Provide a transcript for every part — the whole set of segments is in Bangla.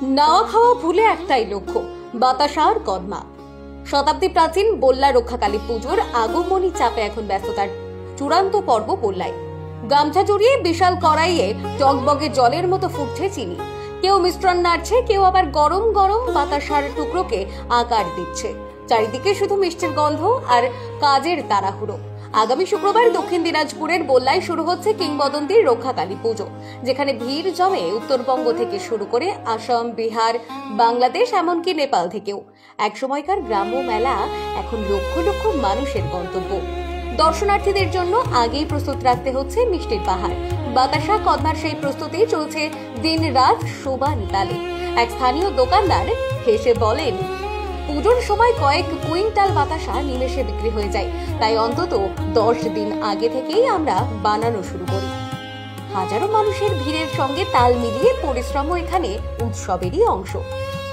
নাওয়া খাওয়া ভুলে একটাই লক্ষ্য, বাতাসা আর কদমা। শতাব্দী প্রাচীন বল্লা রক্ষাকালী পুজোর আগমনী চাপে এখন ব্যস্ততার চূড়ান্ত পর্ব বল্লায়। গামছা জড়িয়ে বিশাল কড়াইয়ে টকবগে জলের মতো ফুটছে চিনি। কেউ মিশ্রণ নাড়ছে, কেউ আবার গরম গরম বাতাসার টুকরোকে আকার দিচ্ছে। চারিদিকে শুধু মিষ্টির গন্ধ আর কাজের তাড়াহুড়ো। আগামী শুক্রবার দক্ষিণ দিনাজপুরের বল্লায় শুরু হচ্ছে কিংবদন্তির রক্ষাকালী পুজো, যেখানে ভিড় জমে উত্তরবঙ্গ থেকে শুরু করে আসাম, বিহার, বাংলাদেশ, এমনকি নেপাল থেকেও। একসময়কার গ্রাম্য মেলা এখন লক্ষ লক্ষ মানুষের গন্তব্য। দর্শনার্থীদের জন্য আগেই প্রস্তুত রাখতে হচ্ছে মিষ্টির পাহাড়। বাতাসা কদমার সেই প্রস্তুতি চলছে দিন রাত সমান তালে। এক স্থানীয় দোকানদার হেসে বলেন, পুজোর সময় কয়েক কুইন্টাল বাতাসা নিমেষে বিক্রি হয়ে যায়, তাই অন্তত 10 দিন আগে থেকেই আমরা বানানো শুরু করি। হাজারো মানুষের ভিড়ের সঙ্গে তাল মিলিয়ে পরিশ্রম এখানে উৎসবেরই অংশ।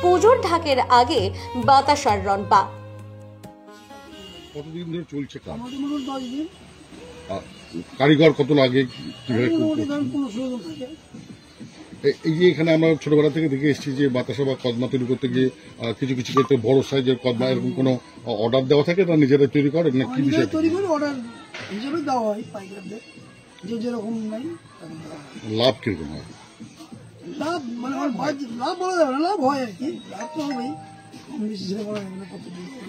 পুজোর ঢাকের আগে বাতাসার রনপা। কতদিন ধরে চলছে কাজ? 10 দিন। কারিগর কত লাগে? এই যে এখানে আমরা ছোটবেলা থেকে দেখে এসেছি যে বাতাসা বা কদমা তৈরি করতে গিয়ে কিছু কিছু ক্ষেত্রে বড় সাইজের কদমা এরকম কোনো অর্ডার দেওয়া থাকে, না নিজেরা তৈরি করে, না কি বিষয়? তৈরি করে অর্ডার হিসেবে দেওয়া হয় পাইকারদের, যে যেরকম নাই। লাভ কিরকম হয়? লাভ মানে লাভ বলা যাবে না, লাভ হয় আর কি, লাভ তো হবেই।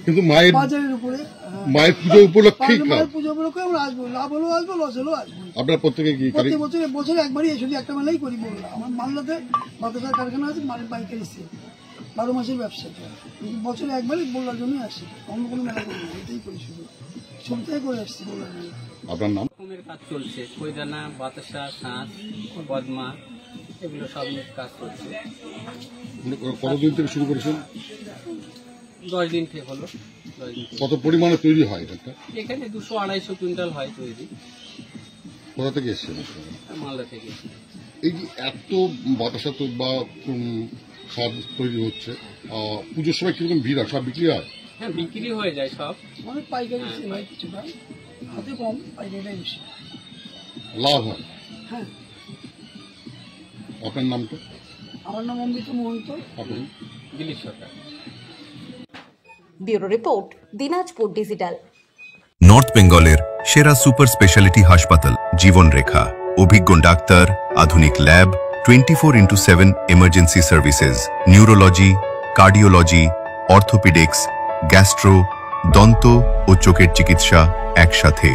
কিন্তু মায়ের বাজারের উপরে, মায়ের পুজো উপলক্ষেই মায়ের পুজো উপলক্ষে আমরা আসবো, লাভ হলেও আসবো, লস হলেও আসবো। আপনার প্রত্যেকে কি বছরে একবারই শুধু একটা মেলাই করি বললাম। আমার মালদাতে বাতাসার কারখানা আছে, মানে পাইকারি সেল, 12 মাসের ব্যবসা। কিন্তু বছরে একবারই বললার জন্যই আসি, অন্য কোনো মেলা করি না, এটাই করি শুধু, সবটাই করে আসছি বললার মেলা। আপনার নাম? কাজ চলছে, কইদানা, বাতাসা, শাঁস, কদমা, এগুলো সব কাজ চলছে। কতদিন থেকে শুরু করেছেন? 10 দিন থেকে হলো। কত পরিমাণে তৈরি হয় এটা? এখানে 200-250 কুইন্টাল হয় তৈরি। কোথা থেকে এসেছেন? মালদা থেকে। এই যে এত বাতাসা বা স্বাদ তৈরি হচ্ছে, পুজোর সময় কিরকম ভিড় হয়? সব বিক্রি হয়? হ্যাঁ, বিক্রি হয়ে যায় সব। অনেক পাইকারি সেল হয়, কিছুটা হাতে কম, পাইকারিটাই বেশি লাভ হয়। হ্যাঁ। আপনার নাম তো? আমার নাম অমৃত মহন্ত। আপনি? Dilip Sarkar. Bureau report, Dinajpur digital. North বেঙ্গলের সেরা সুপার স্পেশালিটি হাসপাতাল জীবন রেখা, অভিজ্ঞ ডাক্তার, আধুনিক lab, 24/7 emergency services, neurology, cardiology, orthopaedics, gastro, দন্ত ও চোখের চিকিৎসা একসাথে,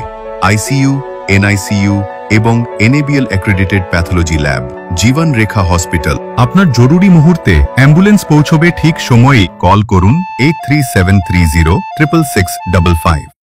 আইসিইউ, এনআইসিইউ এবং NABL অ্যাক্রেডিটেড প্যাথোলজি ল্যাব। জীবন রেখা হসপিটাল। আপনার জরুরি মুহূর্তে অ্যাম্বুলেন্স পৌঁছবে ঠিক সময়ে। কল করুন 83730 66655।